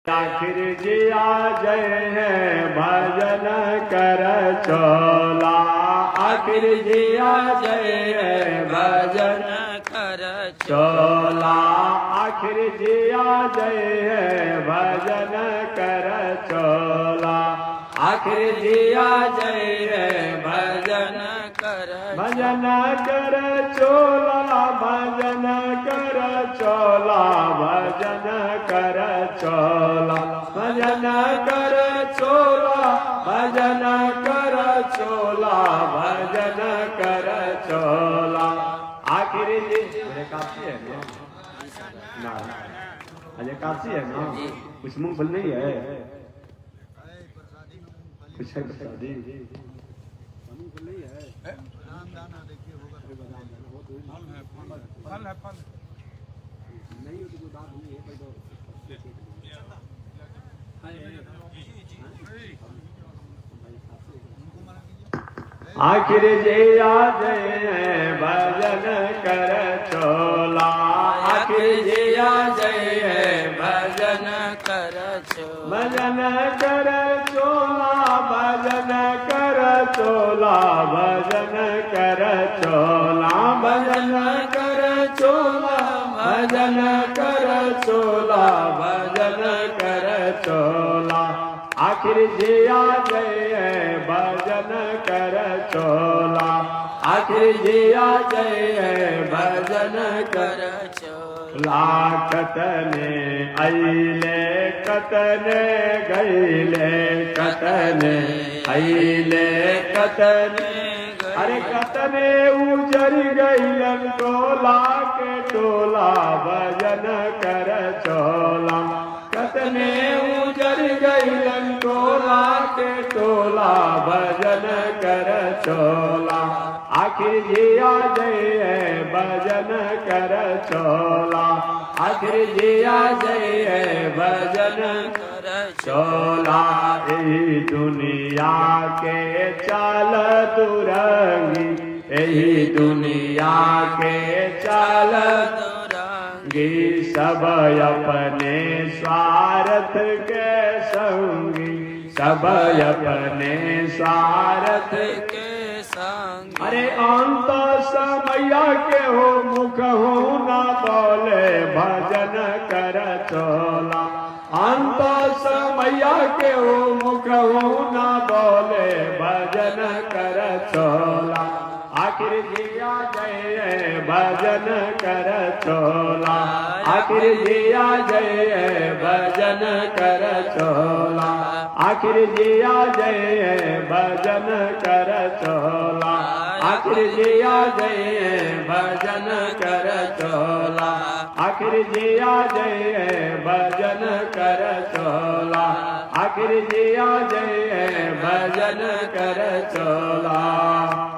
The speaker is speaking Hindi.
आखिर जिया जय है भजन कर चोला। आखिर जिया जय है भजन कर चोला। आखिर जिया जय है भजन कर चोला। आखिर जिया जय है भजन कर भजन कर चोला। भजन कर चोला। भजन कर चोला। भजन कर चोला। भजन कर चोला। भजन कर चोला। आखिर जी अरे काफी है ना अजय काफी है ना कुछ मूंगफली नहीं है कुछ है प्रसादी मूंगफली है फल है फल नहीं हो तो कोई बात नहीं है आखिर जिया जय भजन कर चोला। आखिर जिया जय भजन कर भजन कर चोला। भजन कर चोला। भजन कर चोला। भजन कर चोला। भजन कर चोला। भजन कर चोला। आखिर जिया जय भजन कर चोला। आखिर जिया जय भजन कर चोला। कतने अइले कतने गइले कतने अइले कतने अरे कतने उजर गइलन टोला के टोला भजन कर चोला। कतने उजर गइलन टोला के टोला भजन कर चोला। आखिर जिया जय भजन कर चोला। आखिर जिया जय भजन कर चोला। यही दुनिया के चाल तुरंगी। यही दुनिया के चाल गी सब अपने स्वार्थ के संगी। सब अपने स्वार्थ के संग अरे अंत समया के हो मुख हो न बोले भजन कर चोला। अंत समया के हो मुख हो न बोले भजन कर चोला। आखिर जिया जय भजन कर चोला। आखिर जिया जय भजन कर चोला। आखिर जिया जय भजन कर चोला। आखिर जिया जय भजन कर चोला। आखिर जिया जय भजन कर चोला। आखिर जिया जय भजन कर चोला।